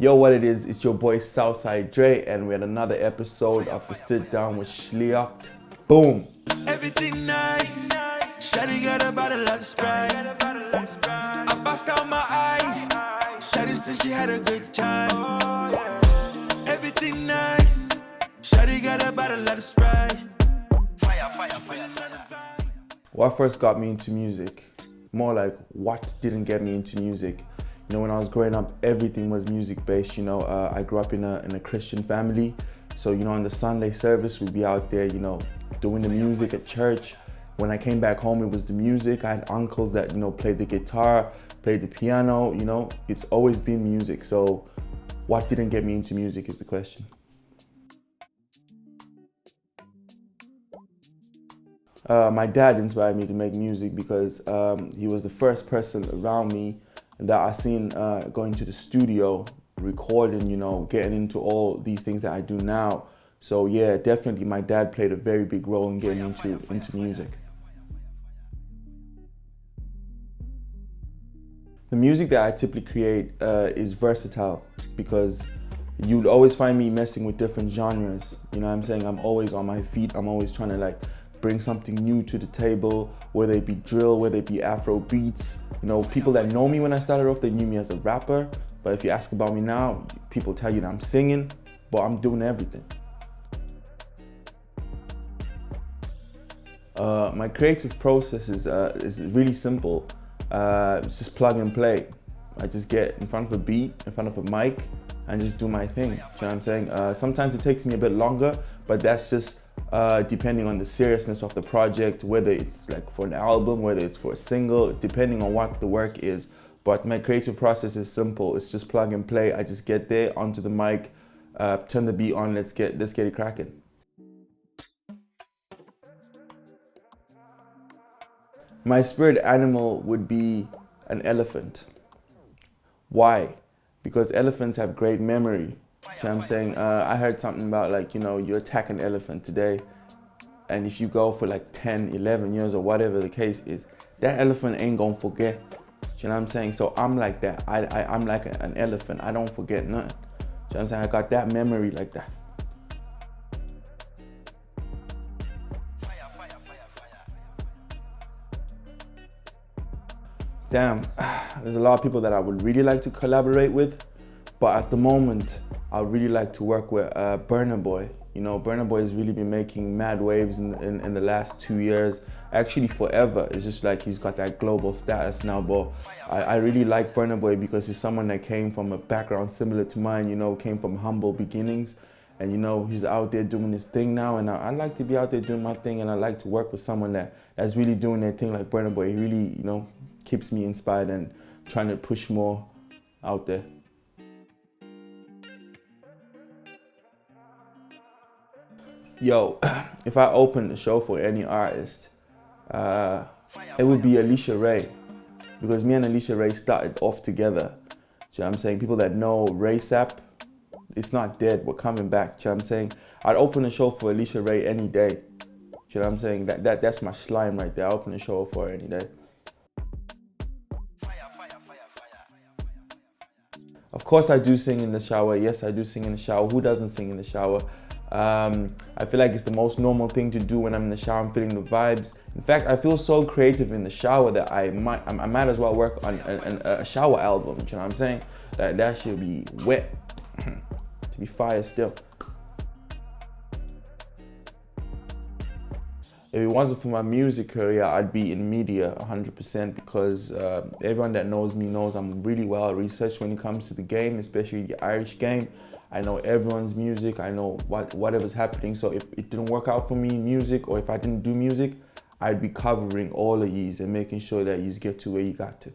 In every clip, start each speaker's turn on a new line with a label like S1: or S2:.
S1: Yo, what it is, it's your boy Southsiide Dre, and we're at another episode of the Sit Down with Sliocht. Boom!
S2: Everything nice. Shawty got a bottle of Sprite. I bust out my eyes. Shawty said she had a good time. Everything nice. Shawty got a bottle of Sprite.
S1: What first got me into music? More like, what didn't get me into music? You know, when I was growing up, everything was music based. You know, I grew up in a Christian family. So, you know, on the Sunday service, we'd be out there, you know, doing the music at church. When I came back home, it was the music. I had uncles that, you know, played the guitar, played the piano, you know. It's always been music. So what didn't get me into music is the question. My dad inspired me to make music because he was the first person around me that I seen going to the studio, recording, you know, getting into all these things that I do now. So yeah, definitely my dad played a very big role in getting into music. The music that I typically create is versatile because you'd always find me messing with different genres. You know what I'm saying? I'm always on my feet. I'm always trying to like bring something new to the table, whether it be drill, whether it be afro beats. You know, people that know me when I started off, they knew me as a rapper. But if you ask about me now, people tell you that I'm singing, but I'm doing everything. My creative process is really simple. It's just plug and play. I just get in front of a beat, in front of a mic, and just do my thing. You know what I'm saying? Sometimes it takes me a bit longer, but that's just depending on the seriousness of the project, whether it's like for an album, whether it's for a single, depending on what the work is. But my creative process is simple. It's just plug and play. I just get there, onto the mic, turn the beat on, let's get it cracking. My spirit animal would be an elephant. Why? Because elephants have great memory. You know what I'm saying? I heard something about like, you know, you attack an elephant today, and if you go for like 10, 11 years or whatever the case is, that elephant ain't gonna forget. You know what I'm saying? So I'm like that. I'm like an elephant. I don't forget nothing. You know what I'm saying? I got that memory like that. Damn, there's a lot of people that I would really like to collaborate with, but at the moment, I would really like to work with Burna Boy. You know, Burna Boy has really been making mad waves in the last 2 years, actually forever. It's just like he's got that global status now, but I really like Burna Boy because he's someone that came from a background similar to mine, you know, came from humble beginnings, and you know, he's out there doing his thing now, and I like to be out there doing my thing, and I like to work with someone that's really doing their thing like Burna Boy. He really, you know, keeps me inspired and trying to push more out there. Yo, if I opened the show for any artist, it would be Alicia Ray, because me and Alicia Ray started off together. You know what I'm saying? People that know Dresap, it's not dead, we're coming back. You know what I'm saying? I'd open a show for Alicia Ray any day. You know what I'm saying? That's my slime right there. I open a show for her any day. Of course I do sing in the shower. Yes, I do sing in the shower. Who doesn't sing in the shower? I feel like it's the most normal thing to do when I'm in the shower. I'm feeling the vibes. In fact, I feel so creative in the shower that I might as well work on a shower album. You know what I'm saying? That should be wet. To be fire still. If it wasn't for my music career, I'd be in media 100% because everyone that knows me knows I'm really well researched when it comes to the game, especially the Irish game. I know everyone's music, I know whatever's happening. So if it didn't work out for me in music, or if I didn't do music, I'd be covering all of yous and making sure that yous get to where you got to.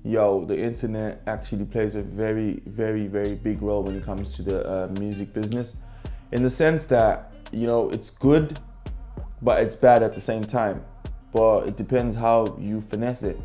S1: Yo, the internet actually plays a very, very, very big role when it comes to the music business, in the sense that, you know, it's good, but it's bad at the same time. But it depends how you finesse it.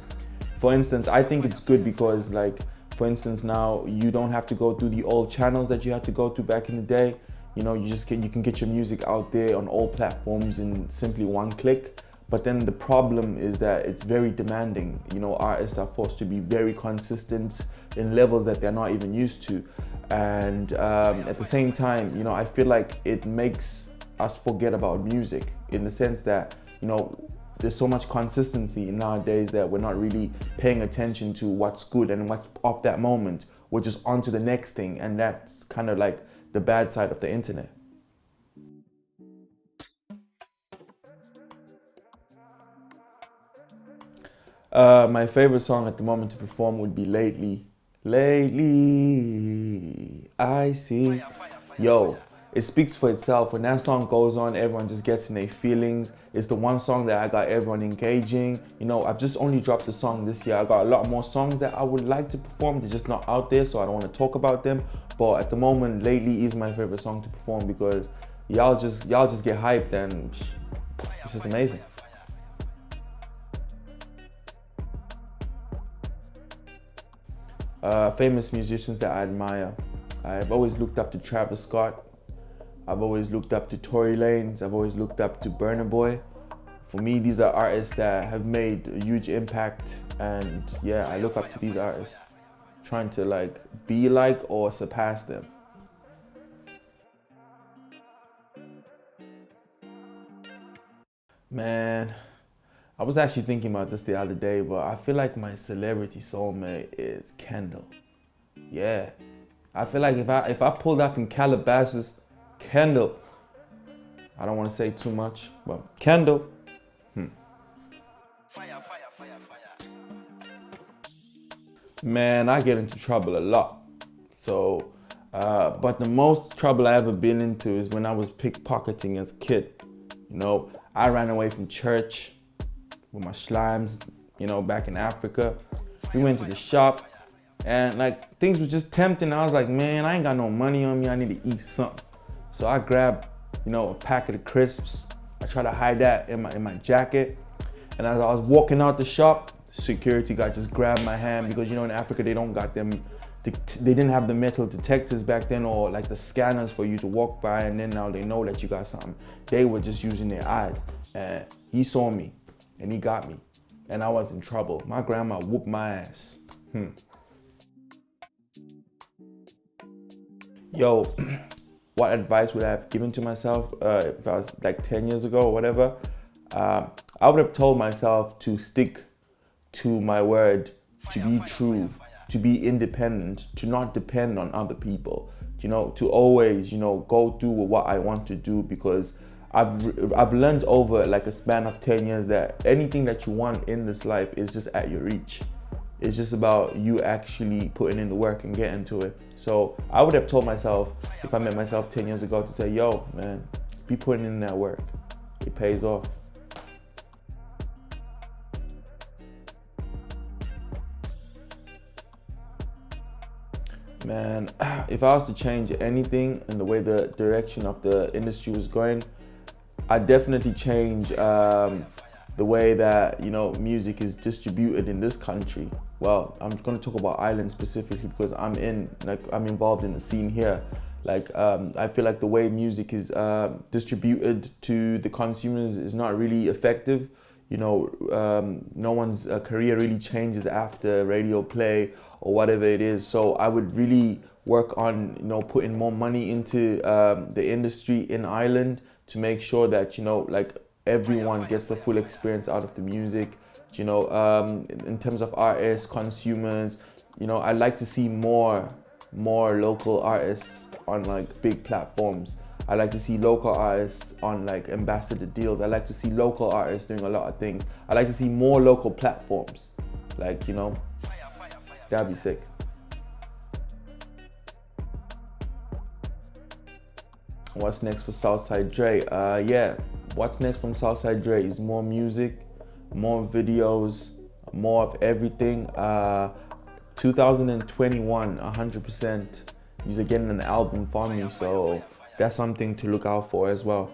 S1: For instance, I think it's good because, like, for instance, now you don't have to go through the old channels that you had to go through back in the day. You know, you can get your music out there on all platforms in simply one click. But then the problem is that it's very demanding. You know, artists are forced to be very consistent in levels that they're not even used to. And at the same time, you know, I feel like it makes us forget about music in the sense that, you know, there's so much consistency nowadays that we're not really paying attention to what's good and what's of that moment. We're just on to the next thing, and that's kind of like the bad side of the internet. My favorite song at the moment to perform would be Lately. Lately, I see. Yo, it speaks for itself. When that song goes on, everyone just gets in their feelings. It's the one song that I got everyone engaging. You know, I've just only dropped the song this year. I got a lot more songs that I would like to perform. They're just not out there, so I don't want to talk about them. But at the moment, Lately is my favorite song to perform because y'all just get hyped and it's just amazing. Famous musicians that I admire. I've always looked up to Travis Scott. I've always looked up to Tory Lanez. I've always looked up to Burna Boy. For me, these are artists that have made a huge impact, and yeah, I look up to these artists, trying to like be like or surpass them. Man, I was actually thinking about this the other day, but I feel like my celebrity soulmate is Kendall. Yeah, I feel like if I pulled up in Calabasas, Kendall. I don't want to say too much, but Kendall. Man, I get into trouble a lot. So, but the most trouble I ever been into is when I was pickpocketing as a kid. You know, I ran away from church with my slimes, you know, back in Africa. We went to the shop and like things was just tempting. I was like, man, I ain't got no money on me. I need to eat something. So I grabbed, you know, a packet of crisps. I tried to hide that in my jacket. And as I was walking out the shop, security guy just grabbed my hand because, you know, in Africa, they don't got them, they didn't have the metal detectors back then or like the scanners for you to walk by and then now they know that you got something. They were just using their eyes. And he saw me and he got me. And I was in trouble. My grandma whooped my ass. Yo, what advice would I have given to myself if I was like 10 years ago or whatever? I would have told myself to stick to my word, to be true, to be independent, to not depend on other people, you know, to always, you know, go do what I want to do because I've learned over like a span of 10 years that anything that you want in this life is just at your reach. It's just about you actually putting in the work and getting to it. So I would have told myself, if I met myself 10 years ago, to say, yo, man, be putting in that work. It pays off. Man, if I was to change anything in the way the direction of the industry was going, I'd definitely change the way that, you know, music is distributed in this country. Well, I'm going to talk about Ireland specifically because I'm involved in the scene here. Like, I feel like the way music is distributed to the consumers is not really effective. You know, no one's career really changes after radio play or whatever it is. So I would really work on, you know, putting more money into the industry in Ireland to make sure that, you know, like everyone gets the full experience out of the music. You know, in terms of artists, consumers, you know, I'd like to see more local artists on like big platforms. I like to see local artists on like ambassador deals. I like to see local artists doing a lot of things. I like to see more local platforms. Like, you know, that'd be sick. What's next for Southsiide Dre? Yeah, what's next from Southsiide Dre is more music, more videos, more of everything. 2021, 100%. He's getting an album from me, so that's something to look out for as well.